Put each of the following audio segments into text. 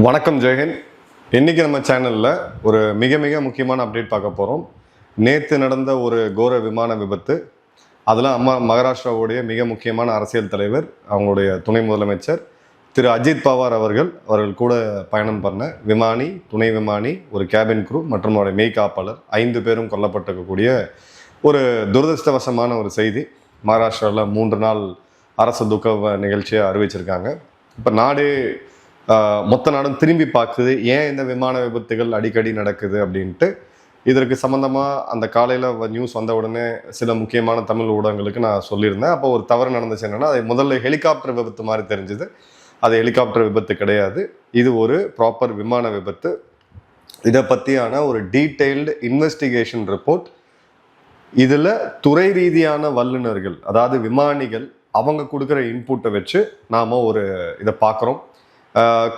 வணக்கம் ஜெயஹிந்த். இன்றைக்கி நம்ம சேனலில் ஒரு மிக மிக முக்கியமான அப்டேட் பார்க்க போகிறோம். நேற்று நடந்த ஒரு கோர விமான விபத்து, அதில் மகாராஷ்டிராவுடைய மிக முக்கியமான அரசியல் தலைவர், அவங்களுடைய துணை முதலமைச்சர் திரு அஜித் பவார் அவர்கள் கூட பயணம் பண்ண விமானி, துணை விமானி, ஒரு கேபின் குரூ மற்றும் அவருடைய மெய்காப்பாளர் 5 பேரும் கொல்லப்பட்டிருக்கக்கூடிய ஒரு துரதிருஷ்டவசமான ஒரு செய்தி. மகாராஷ்டிராவில் 3 நாள் அரசு துக்க நிகழ்ச்சியை அறிவிச்சிருக்காங்க. இப்போ மொத்த நாடும் திரும்பி பார்க்குது, ஏன் இந்த விமான விபத்துகள் அடிக்கடி நடக்குது அப்படின்ட்டு. இதற்கு சம்மந்தமாக அந்த காலையில் நியூஸ் வந்த உடனே சில முக்கியமான தமிழ் ஊடகங்களுக்கு நான் சொல்லியிருந்தேன். அப்போ ஒரு தவறு நடந்துச்சு. என்னென்னா, அது முதல்ல ஹெலிகாப்டர் விபத்து மாதிரி தெரிஞ்சுது. அது ஹெலிகாப்டர் விபத்து கிடையாது, இது ஒரு ப்ராப்பர் விமான விபத்து. இதை பற்றியான ஒரு டீட்டெயில்டு இன்வெஸ்டிகேஷன் ரிப்போர்ட், இதில் துறை ரீதியான வல்லுநர்கள், அதாவது விமானிகள், அவங்க கொடுக்குற இன்புட்டை வச்சு நாம் ஒரு இதை பார்க்குறோம்.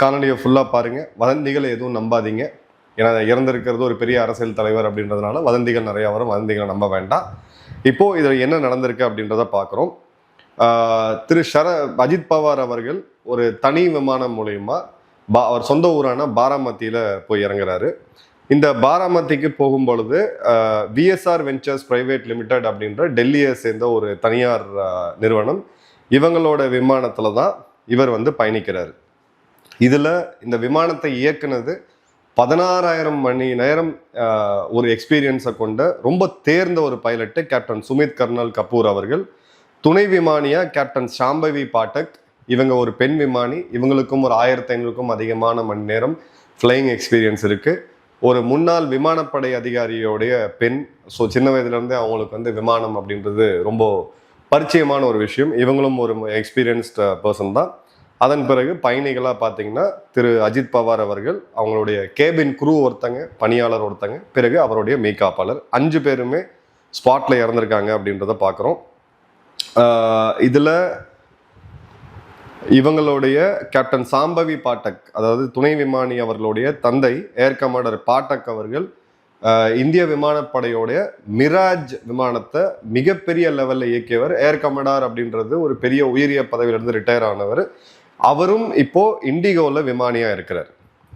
காணொலியை ஃபுல்லாக பாருங்கள். வதந்திகளை எதுவும் நம்பாதீங்க. ஏன்னா இறந்திருக்கிறது ஒரு பெரிய அரசியல் தலைவர் அப்படின்றதுனால வதந்திகள் நிறையா வரும். வதந்திகளை நம்ப வேண்டாம். இப்போது இதில் என்ன நடந்திருக்கு அப்படின்றத பார்க்குறோம். திரு அஜித் பவார் அவர்கள் ஒரு தனி விமானம் மூலயமா அவர் சொந்த ஊரான பாராமத்தியில் போய் இறங்குறாரு. இந்த பாராமத்திக்கு போகும்பொழுது விஎஸ்ஆர் வெஞ்சர்ஸ் பிரைவேட் லிமிடெட் அப்படின்ற டெல்லியை சேர்ந்த ஒரு தனியார் நிறுவனம், இவங்களோட விமானத்தில் தான் இவர் பயணிக்கிறார். இதில் இந்த விமானத்தை இயக்குனது 16,000 மணி நேரம் ஒரு எக்ஸ்பீரியன்ஸை கொண்ட ரொம்ப தேர்ந்த ஒரு pilot captain Sumit colonel Kapoor அவர்கள். துணை விமானியா கேப்டன் ஷாம்பவி பாட்டக், இவங்க ஒரு பெண் விமானி. இவங்களுக்கும் ஒரு 1500க்கும் அதிகமான மணி நேரம் ஃப்ளையிங் எக்ஸ்பீரியன்ஸ் இருக்குது. ஒரு முன்னாள் விமானப்படை அதிகாரியோடைய பெண். ஸோ சின்ன வயதுலேருந்தே அவங்களுக்கு விமானம் அப்படின்றது ரொம்ப பரிச்சயமான ஒரு விஷயம். இவங்களும் ஒரு எக்ஸ்பீரியன்ஸ்ட் பர்சன் தான். அதன் பிறகு பயணிகளாக பார்த்தீங்கன்னா திரு அஜித் பவார் அவர்கள், அவங்களுடைய கேபின் குரூ ஒருத்தங்க, பணியாளர் ஒருத்தங்க, பிறகு அவருடைய மெய்காப்பாளர், 5 பேருமே ஸ்பாட்டில் இறந்துருக்காங்க அப்படின்றத பார்க்குறோம். இதில் இவங்களுடைய கேப்டன் சாம்பவி பாட்டக், அதாவது துணை விமானி அவர்களுடைய தந்தை ஏர் கமாண்டர் பாட்டக் அவர்கள் இந்திய விமானப்படையோடைய மிராஜ் விமானத்தை மிகப்பெரிய லெவலில் இயக்கியவர். ஏர் கமாண்டர் அப்படின்றது ஒரு பெரிய உயரிய பதவியிலிருந்து ரிட்டையர் ஆனவர். அவரும் இப்போ இண்டிகோவில் விமானியாக இருக்கிறார்.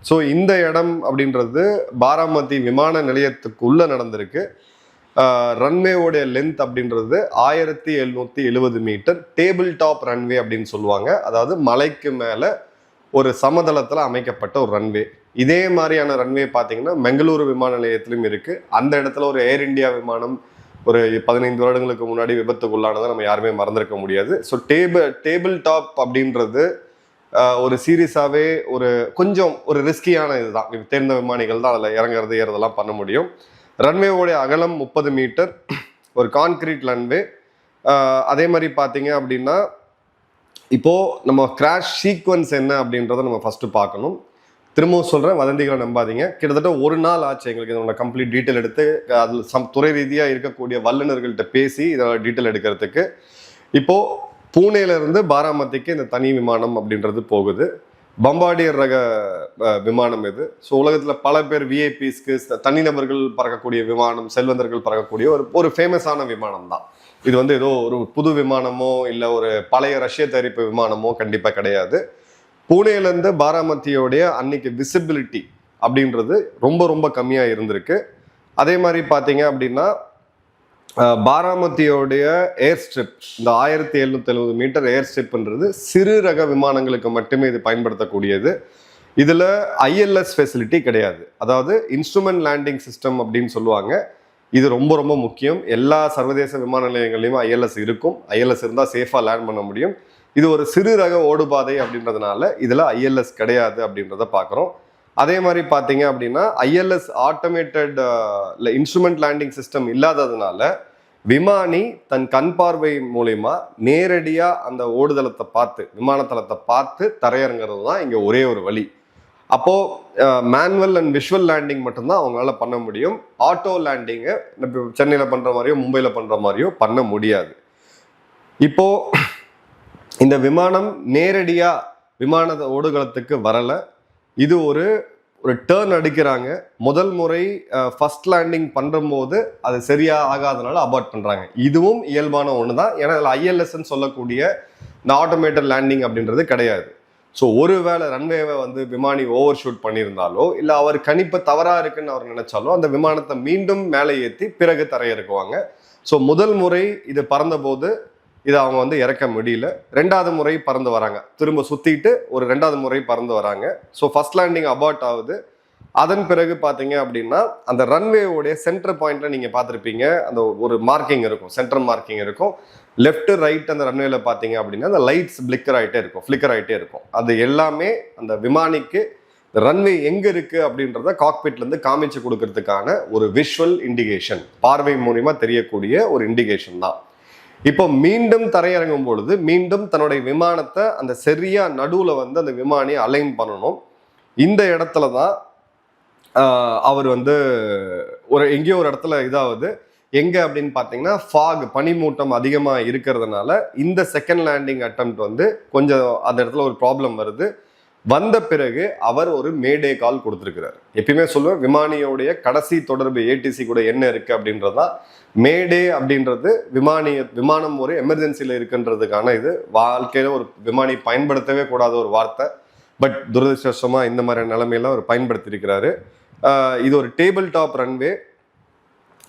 ஸோ இந்த இடம் அப்படின்றது பாராமதி விமான நிலையத்துக்குள்ளே நடந்திருக்கு. ரன்வேவோடைய லென்த் அப்படின்றது 1770 மீட்டர். டேபிள் டாப் ரன்வே அப்படின்னு சொல்லுவாங்க. அதாவது மலைக்கு மேலே ஒரு சமதளத்தில் அமைக்கப்பட்ட ஒரு ரன்வே. இதே மாதிரியான ரன்வே பார்த்தீங்கன்னா பெங்களூரு விமான நிலையத்திலும் இருக்குது. அந்த இடத்துல ஒரு ஏர் இந்தியா விமானம் ஒரு 15 வருடங்களுக்கு முன்னாடி விபத்துக்குள்ளானதை நம்ம யாருமே மறந்துருக்க முடியாது. ஸோ டேபிள் டாப் அப்படின்றது ஒரு சீரியஸாகவே கொஞ்சம் ஒரு ரிஸ்கியான இதுதான். தேர்ந்த விமானிகள் தான் அதில் இறங்குறது ஏறதெல்லாம் பண்ண முடியும். ரன்வேவோடைய அகலம் 30 மீட்டர், ஒரு கான்கிரீட் ரன்வே. அதே மாதிரி பார்த்தீங்க அப்படின்னா, இப்போது நம்ம கிராஷ் சீக்வன்ஸ் என்ன அப்படின்றத நம்ம ஃபஸ்ட்டு பார்க்கணும். திரும்பவும் சொல்கிறேன், வதந்திகளை நம்பாதீங்க. கிட்டத்தட்ட 1 நாள் ஆச்சு எங்களுக்கு இதோட கம்ப்ளீட் டீட்டெயில் எடுத்து, அதில் துறை ரீதியாக இருக்கக்கூடிய வல்லுநர்கள்ட்ட பேசி இதோட டீட்டெயில் எடுக்கிறதுக்கு. இப்போது பூனேலேருந்து பாராமதிக்கு இந்த தனி விமானம் அப்படின்றது போகுது. பம்பார்டியர் ரக விமானம் இது. ஸோ உலகத்தில் பல பேர் விஐபிஸ்க்கு, தனிநபர்கள் பறக்கக்கூடிய விமானம், செல்வந்தர்கள் பறக்கக்கூடிய ஒரு ஃபேமஸான விமானம் தான் இது. ஏதோ ஒரு புது விமானமோ இல்லை ஒரு பழைய ரஷ்ய தயாரிப்பு விமானமோ கண்டிப்பாக கிடையாது. பூனேலேருந்து பாராமதியோடைய அன்னைக்கு விசிபிலிட்டி அப்படின்றது ரொம்ப ரொம்ப கம்மியாக இருந்திருக்கு. அதே மாதிரி பார்த்தீங்க அப்படின்னா, பாராமதியோடைய ஏர் ஸ்ட்ரிப், இந்த 1770 மீட்டர் ஏர் ஸ்ட்ரிப்ன்றது சிறு ரக விமானங்களுக்கு மட்டுமே இது பயன்படுத்தக்கூடியது. இதில் ஐஎல்எஸ் ஃபெசிலிட்டி கிடையாது. அதாவது இன்ஸ்ட்ருமெண்ட் லேண்டிங் சிஸ்டம் அப்படின்னு சொல்லுவாங்க. இது ரொம்ப ரொம்ப முக்கியம். எல்லா சர்வதேச விமான நிலையங்கள்லையும் ஐஎல்எஸ் இருக்கும். ஐஎல்எஸ் இருந்தால் சேஃபாக லேண்ட் பண்ண முடியும். இது ஒரு சிறு ரக ஓடுபாதை அப்படின்றதுனால இதில் ஐஎல்எஸ் கிடையாது அப்படின்றத பார்க்குறோம். அதே மாதிரி பார்த்தீங்க அப்படின்னா, ILS automated instrument landing system இல்லாததுனால விமானி தன் கண் பார்வை மூலயமா நேரடியாக அந்த ஓடுதளத்தை பார்த்து, விமானத்தளத்தை பார்த்து தரையிறங்கிறது தான் இங்கே ஒரே ஒரு வழி. அப்போது மேனுவல் அண்ட் விஷுவல் லேண்டிங் மட்டும்தான் அவங்களால பண்ண முடியும். ஆட்டோ லேண்டிங்கை சென்னையில் பண்ணுற மாதிரியோ மும்பையில் பண்ணுற மாதிரியோ பண்ண முடியாது. இப்போது இந்த விமானம் நேரடியாக விமான ஓடுகளத்துக்கு வரலை. இது ஒரு டேர்ன் அடிக்கிறாங்க. முதல் முறை ஃபர்ஸ்ட் லேண்டிங் பண்ணும்போது அது சரியாக ஆகாதனால அபார்ட் பண்ணுறாங்க. இதுவும் இயல்பான ஒன்று தான். ஏன்னா அதில் ஐஎல்எஸ்ன்னு சொல்லக்கூடிய இந்த ஆட்டோமேட்டட் லேண்டிங் அப்படின்றது கிடையாது. ஸோ ஒருவேளை ரன்வேவை வந்து விமானி ஓவர் ஷூட் பண்ணியிருந்தாலோ இல்லை அவர் கணிப்பு தவறா இருக்குன்னு அவர் நினைச்சாலோ அந்த விமானத்தை மீண்டும் மேலே ஏற்றி பிறகு தரையிறக்குவாங்க. ஸோ முதல் முறை இது பறந்த போது இதை அவங்க வந்து இறக்க முடியல. ரெண்டாவது முறை பறந்து வராங்க, திரும்ப சுத்திட்டு ஒரு ரெண்டாவது முறை பறந்து வராங்க. ஸோ ஃபர்ஸ்ட் லேண்டிங் அபார்ட் ஆகுது. அதன் பிறகு பார்த்தீங்க அப்படின்னா அந்த ரன்வேவோடைய சென்டர் பாயிண்ட்ல நீங்க பார்த்துருப்பீங்க, அந்த ஒரு மார்க்கிங் இருக்கும், சென்டர் மார்க்கிங் இருக்கும். லெஃப்ட் ரைட் அந்த ரன்வேல பார்த்தீங்க அப்படின்னா அந்த லைட்ஸ் ஃபிளிக்கர் ஆகிட்டே இருக்கும். அது எல்லாமே அந்த விமானிக்கு ரன்வே எங்க இருக்கு அப்படின்றத காக்பிட்ல இருந்து காமிச்சு கொடுக்கறதுக்கான ஒரு விஷுவல் இண்டிகேஷன், பார்வை மூலியமா தெரியக்கூடிய ஒரு இண்டிகேஷன் தான். இப்போ மீண்டும் தரையிறங்கும் பொழுது மீண்டும் தன்னுடைய விமானத்தை அந்த சரியா நடுவுல வந்து அந்த விமானியை அலைன் பண்ணணும். இந்த இடத்துல தான் அவர் வந்து எங்கேயோ ஒரு இடத்துல இதாவது எங்க அப்படின்னு பார்த்தீங்கன்னா ஃபாக், பனிமூட்டம் அதிகமாக இருக்கிறதுனால இந்த செகண்ட் லேண்டிங் அட்டெம்ப்ட் வந்து கொஞ்சம் அந்த இடத்துல ஒரு ப்ராப்ளம் வருது. வந்த பிறகு அவர் ஒரு மேடே கால் கொடுத்துருக்கிறார். எப்பயுமே சொல்லுவேன், விமானியோடைய கடைசி தொடர்பு ஏடிசி கூட என்ன இருக்கு அப்படின்றதான் மேடே அப்படின்றது. விமானம் ஒரு எமர்ஜென்சியில் இருக்குன்றதுக்கான இது வாழ்க்கையில ஒரு விமானி பயன்படுத்தவே கூடாத ஒரு வார்த்தை. பட் துரதிருஷ்டவசமா இந்த மாதிரி நிலைமையெல்லாம் அவர் பயன்படுத்தியிருக்கிறாரு. இது ஒரு டேபிள் டாப் ரன்வே.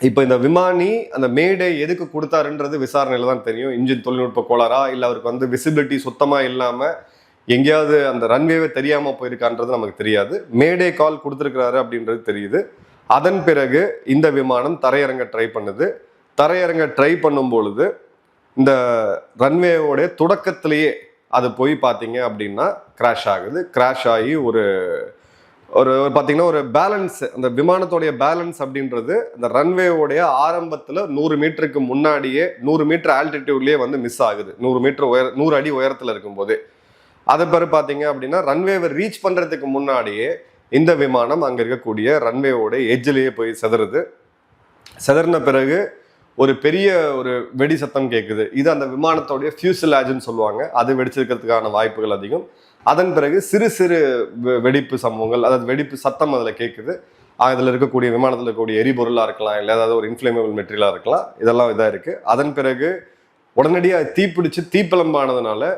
இப்போ இந்த விமானி அந்த மேடே எதுக்கு கொடுத்தாருன்றது விசாரணையில தான் தெரியும். இன்ஜின் தொழில்நுட்ப கோளாறா, இல்லை அவருக்கு வந்து விசிபிலிட்டி சுத்தமா இல்லாம எங்கேயாவது அந்த ரன்வேவே தெரியாம போயிருக்கான்றது நமக்கு தெரியாது. மேடே கால் கொடுத்துருக்கிறாரு அப்படின்றது தெரியுது. அதன் பிறகு இந்த விமானம் தரையிறங்க ட்ரை பண்ணுது. தரையிறங்க ட்ரை பண்ணும் பொழுது இந்த ரன்வேவோடைய தொடக்கத்திலேயே அது போய் பார்த்தீங்க அப்படின்னா கிராஷ் ஆகுது. கிராஷ் ஆகி ஒரு பார்த்தீங்கன்னா ஒரு பேலன்ஸ், அந்த விமானத்தோடைய பேலன்ஸ் அப்படின்றது அந்த ரன்வேவோடைய ஆரம்பத்தில் 100 மீட்டருக்கு முன்னாடியே 100 மீட்டர் ஆல்டிடியூட்லேயே வந்து மிஸ் ஆகுது. 100 அடி உயரத்தில் இருக்கும்போது அதை பிறகு பார்த்தீங்க அப்படின்னா ரன்வேவை ரீச் பண்ணுறதுக்கு முன்னாடியே இந்த விமானம் அங்கே இருக்கக்கூடிய ரன்வேவோட எட்ஜிலேயே போய் செதறுது. செதறின பிறகு ஒரு பெரிய ஒரு வெடி சத்தம் கேட்குது. இது அந்த விமானத்தோடைய ஃபியூசலாஜ்னு சொல்லுவாங்க, அது வெடிச்சிருக்கிறதுக்கான வாய்ப்புகள் அதிகம். அதன் பிறகு சிறு சிறு வெடிப்பு சம்பவங்கள், அதாவது வெடிப்பு சத்தம் அதில் கேட்குது. அதில் இருக்கக்கூடிய விமானத்தில் இருக்கக்கூடிய எரிபொருளாக இருக்கலாம், இல்லை ஏதாவது ஒரு இன்ஃப்ளேமபிள் மெட்டீரியலாக இருக்கலாம், இதெல்லாம் இதாக இருக்குது. அதன் பிறகு உடனடியாக தீப்பிடிச்சு தீப்பிழம்பானதுனால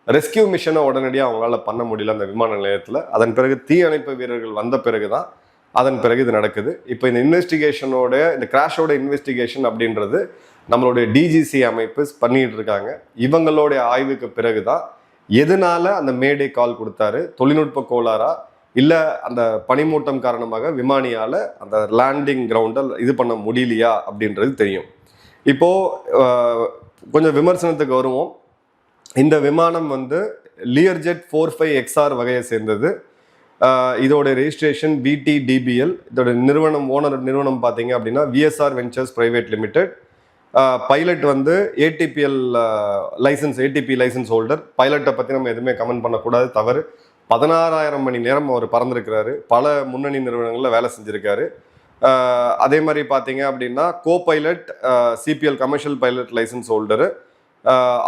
ரெஸ்கியூ மிஷனை உடனடியாக அவங்களால பண்ண முடியல அந்த விமான நிலையத்தில். அதன் பிறகு தீ அணைப்பு வீரர்கள் வந்த பிறகு தான் அதன் பிறகு இது நடக்குது. இப்போ இந்த இன்வெஸ்டிகேஷனோட, இந்த கிராஷோட இன்வெஸ்டிகேஷன் அப்படின்றது நம்மளுடைய டிஜிசி அமைப்பு பண்ணிட்டு இருக்காங்க. இவங்களுடைய ஆய்வுக்கு பிறகு தான் எதனால அந்த மேடே கால் கொடுத்தாரு, தொழில்நுட்ப கோளாறா இல்லை அந்த பனிமூட்டம் காரணமாக விமானியால அந்த லேண்டிங் கிரவுண்டில் இது பண்ண முடியலையா அப்படின்றது தெரியும். இப்போ கொஞ்சம் விமர்சனத்துக்கு வருவோம். இந்த விமானம் வந்து லியர்ஜெட் 45XR வகையை சேர்ந்தது. இதோட ரெஜிஸ்ட்ரேஷன் BTDBL. இதோட ஓனர் நிறுவனம் பார்த்தீங்க அப்படின்னா VSR ventures private limited. Pilot வந்து ATPL ஏடிபி லைசன்ஸ் ஹோல்டர். பைலட்டை பற்றி நம்ம எதுவுமே கமெண்ட் பண்ணக்கூடாது, தவறு. 16,000 மணி நேரம் அவர் பறந்துருக்கிறாரு, பல முன்னணி நிறுவனங்களில் வேலை செஞ்சுருக்காரு. அதே மாதிரி பார்த்தீங்க அப்படின்னா copilot CPL commercial pilot licence holder.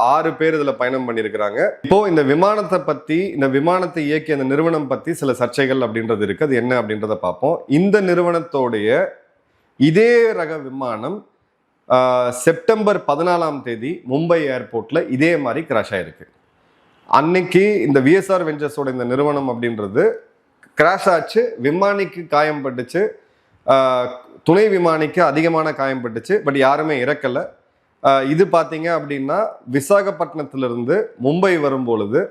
6 பேர் இதில் பயணம் பண்ணியிருக்கிறாங்க. இப்போ இந்த விமானத்தை பற்றி, இந்த விமானத்தை இயக்கிய அந்த நிறுவனம் பற்றி சில சர்ச்சைகள் அப்படின்றது இருக்கு. அது என்ன அப்படின்றத பார்ப்போம். இந்த நிறுவனத்தோடைய இதே ரக விமானம் செப்டம்பர் 14ஆம் தேதி மும்பை ஏர்போர்ட்ல இதே மாதிரி கிராஷ் ஆயிருக்கு. அன்னைக்கு இந்த VSR வெஞ்சர்ஸோட இந்த நிறுவனம் அப்படின்றது கிராஷ் ஆச்சு. விமானிக்கு காயம் பட்டுச்சு, துணை விமானிக்கு அதிகமான காயம் பட்டுச்சு, பட் யாருமே இறக்கலை. இது பார்த்தீங்க அப்படின்னா விசாகப்பட்டினத்திலிருந்து மும்பை வரும்பொழுது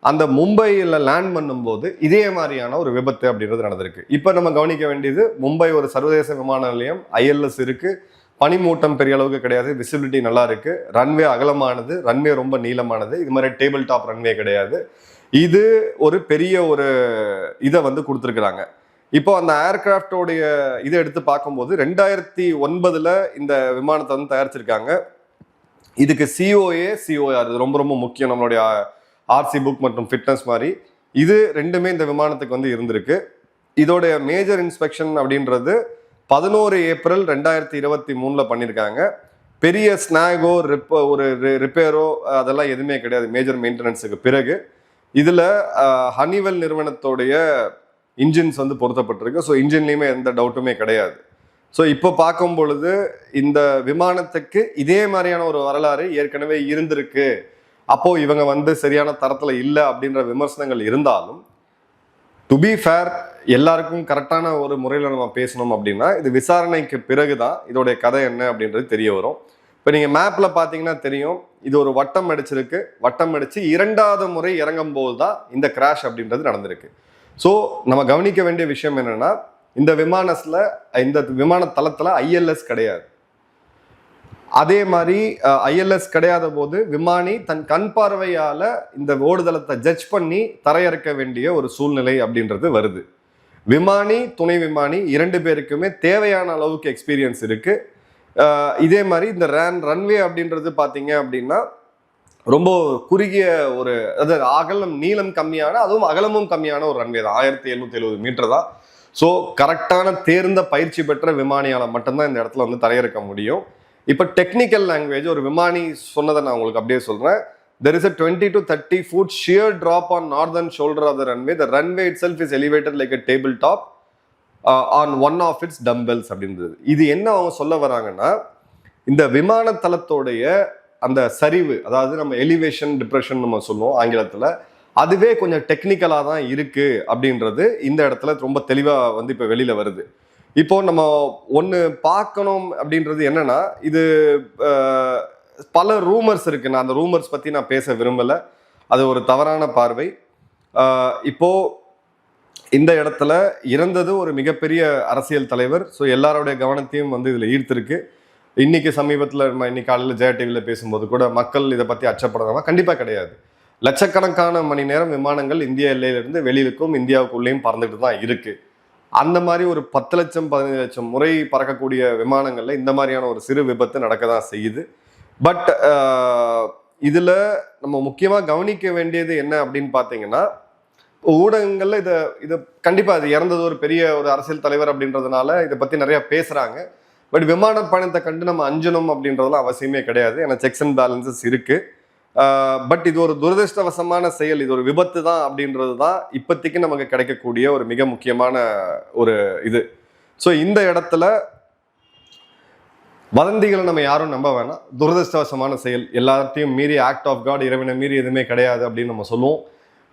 அந்த மும்பையில் லேண்ட் பண்ணும்போது இதே மாதிரியான ஒரு விபத்து அப்படின்றது நடந்திருக்கு. இப்போ நம்ம கவனிக்க வேண்டியது, மும்பை ஒரு சர்வதேச விமான நிலையம், ILS இருக்கு, பனிமூட்டம் பெரிய அளவுக்கு கிடையாது, விசிபிலிட்டி நல்லா இருக்கு, ரன்வே அகலமானது, ரன்வே ரொம்ப நீளமானது, இது மாதிரி டேபிள் டாப் ரன்வே கிடையாது. இது ஒரு பெரிய ஒரு இதை வந்து கொடுத்துருக்குறாங்க. இப்போ அந்த ஏர்கிராஃப்டோடைய இதை எடுத்து பார்க்கும்போது 2009 இந்த விமானத்தை வந்து தயாரிச்சிருக்காங்க. இதுக்கு COR இது ரொம்ப ரொம்ப முக்கியம். நம்மளுடைய RC புக் மற்றும் ஃபிட்னஸ் மாதிரி இது ரெண்டுமே இந்த விமானத்துக்கு வந்து இருந்திருக்கு. இதோடைய மேஜர் இன்ஸ்பெக்ஷன் அப்படின்றது 11 ஏப்ரல் 2023 பண்ணியிருக்காங்க. பெரிய ஸ்னாகோ ஒரு ரிப்பேரோ அதெல்லாம் எதுவுமே கிடையாது மேஜர் மெயின்டெனன்ஸுக்கு பிறகு. இதில் ஹனிவெல் நிறுவனத்தோடைய இன்ஜின்ஸ் வந்து பொருத்தப்பட்டிருக்கு. ஸோ இன்ஜின்லேயுமே எந்த டவுட்டுமே கிடையாது. ஸோ இப்போ பார்க்கும் பொழுது இந்த விமானத்துக்கு இதே மாதிரியான ஒரு வரலாறு ஏற்கனவே இருந்திருக்கு அப்போ இவங்க வந்து சரியான தரத்துல இல்லை அப்படின்ற விமர்சனங்கள் இருந்தாலும், டு பி ஃபேர், எல்லாருக்கும் கரெக்டான ஒரு முறையில் நம்ம பேசணும் அப்படின்னா இது விசாரணைக்கு பிறகுதான் இதோடைய கதை என்ன அப்படின்றது தெரிய வரும். இப்போ நீங்க மேப்ல பாத்தீங்கன்னா தெரியும், இது ஒரு வட்டம் அடிச்சிருக்கு. வட்டம் அடிச்சு 2வது முறை இறங்கும் போது தான் இந்த கிராஷ் அப்படின்றது நடந்திருக்கு. ஸோ நம்ம கவனிக்க வேண்டிய விஷயம் என்னன்னா, இந்த விமான தளத்துல ஐஎல்எஸ் கிடையாது. அதே மாதிரி ஐஎல்எஸ் கிடையாத போது விமானி தன் கண் பார்வையால இந்த ஓடுதளத்தை ஜட்ஜ் பண்ணி தரையிறக்க வேண்டிய ஒரு சூழ்நிலை அப்படின்றது வருது. விமானி, துணை விமானி 2 பேருக்குமே தேவையான அளவுக்கு எக்ஸ்பீரியன்ஸ் இருக்கு. இதே மாதிரி இந்த ரன்வே அப்படின்றது பார்த்தீங்க அப்படின்னா ரொம்ப குறுகிய ஒரு, அதாவது அகலம் நீளம் கம்மியான, அதுவும் அகலமும் கம்மியான ஒரு ரன்வே தான். 1770 மீட்டர் தான். ஸோ கரெக்டான தேர்ந்த பயிற்சி பெற்ற விமானியால் மட்டும்தான் இந்த இடத்துல வந்து தரையிறக்க முடியும். இப்போ டெக்னிக்கல் லாங்குவேஜ் ஒரு விமானி சொன்னதை நான் உங்களுக்கு அப்படியே சொல்றேன். There is a 20 to 30 foot sheer drop on northern shoulder of the runway. The runway itself is elevated like a tabletop on one of its dumbbells அப்படின்றது. இது என்ன அவங்க சொல்ல வராங்கன்னா, இந்த விமான தளத்தோடைய அந்த சரிவு, அதாவது நம்ம எலிவேஷன் டிப்ரெஷன் நம்ம சொல்லுவோம் ஆங்கிலத்தில், அதுவே கொஞ்சம் டெக்னிக்கலாக தான் இருக்கு அப்படின்றது இந்த இடத்துல ரொம்ப தெளிவாக வந்து இப்போ வெளியில வருது. இப்போ நம்ம ஒன்று பார்க்கணும் அப்படின்றது என்னன்னா, இது பல ரூமர்ஸ் இருக்கு. நான் அந்த ரூமர்ஸ் பற்றி நான் பேச விரும்பலை, அது ஒரு தவறான பார்வை. இப்போ இந்த இடத்துல இறந்தது ஒரு மிகப்பெரிய அரசியல் தலைவர். ஸோ எல்லாருடைய கவனத்தையும் வந்து இதில் ஈர்த்திருக்கு. இன்னைக்கு சமீபத்தில் இன்னைக்கு காலையில் ஜெயா டிவியில் பேசும்போது கூட மக்கள் இதை பற்றி அச்சப்படுறாங்க. கண்டிப்பாக கிடையாது. லட்சக்கணக்கான மணி நேரம் விமானங்கள் இந்திய எல்லையிலிருந்து வெளியிலுக்கும் இந்தியாவுக்குள்ளேயும் பறந்துட்டு தான் இருக்கு. அந்த மாதிரி ஒரு 10 லட்சம் 15 லட்சம் முறை பறக்கக்கூடிய விமானங்கள்ல இந்த மாதிரியான ஒரு சிறு விபத்து நடக்க தான் செய்யுது. பட் இதுல நம்ம முக்கியமா கவனிக்க வேண்டியது என்ன அப்படின்னு பாத்தீங்கன்னா, ஊடகங்கள்ல இதை கண்டிப்பா அது இறந்தது ஒரு பெரிய ஒரு அரசியல் தலைவர் அப்படின்றதுனால இதை பத்தி நிறைய பேசுறாங்க. பட் விமான பயணத்தை கண்டு நம்ம அஞ்சணும் அப்படின்றதுலாம் அவசியமே கிடையாது. ஏன்னா செக்ஸ் அண்ட் பேலன்சஸ் இருக்கு. பட் இது ஒரு துரதிருஷ்டவசமான செயல், இது ஒரு விபத்து தான் அப்படின்றது தான் இப்போதைக்கு நமக்கு கிடைக்கக்கூடிய ஒரு மிக முக்கியமான ஒரு இது. ஸோ இந்த இடத்துல வதந்திகளை நம்ம யாரும் நம்ப வேணாம். துரதிருஷ்டவசமான செயல், எல்லாத்தையும் மீறி ஆக்ட் ஆஃப் காட், இறைவனை மீறி எதுவுமே கிடையாது அப்படின்னு நம்ம சொல்லுவோம்.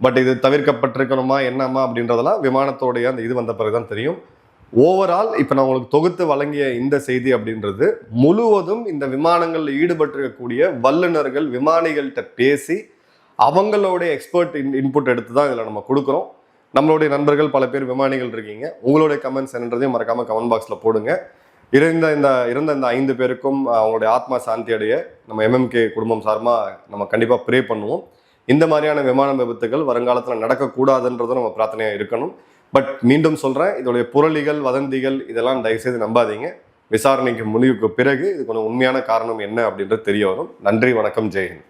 பட் இது தவிர்க்கப்பட்டிருக்கணுமா என்னமா அப்படின்றதெல்லாம் விமானத்தோடைய அந்த இது வந்த பிறகுதான் தெரியும். ஓவரால் இப்போ நான் உங்களுக்கு தொகுத்து வழங்கிய இந்த செய்தி அப்படின்றது முழுவதும் இந்த விமானங்களில் ஈடுபட்டிருக்கக்கூடிய வல்லுநர்கள், விமானிகள்கிட்ட பேசி அவங்களுடைய எக்ஸ்பர்ட் இன்புட் எடுத்து தான் இதில் நம்ம கொடுக்குறோம். நம்மளுடைய நண்பர்கள் பல பேர் விமானிகள் இருக்கீங்க. உங்களுடைய கமெண்ட்ஸ் என்னன்றதையும் மறக்காம கமெண்ட் பாக்ஸில் போடுங்க. இறந்த இந்த 5 பேருக்கும் அவங்களுடைய ஆத்மா சாந்தி அடைய நம்ம எம்எம்கே குடும்பம் சார்பாக நம்ம கண்டிப்பாக ப்ரே பண்ணுவோம். இந்த மாதிரியான விமான விபத்துகள் வருங்காலத்தில் நடக்கக்கூடாதுன்றதும் நம்ம பிரார்த்தனையாக இருக்கணும். பட் மீண்டும் சொல்கிறேன், இதோடைய புரளிகள், வதந்திகள் இதெல்லாம் தயவுசெய்து நம்பாதீங்க. விசாரணைக்கு முடிவுக்கு பிறகு இது கொஞ்சம் உண்மையான காரணம் என்ன அப்படின்றது தெரிய வரும். நன்றி, வணக்கம், ஜெய்ஹிந்த்.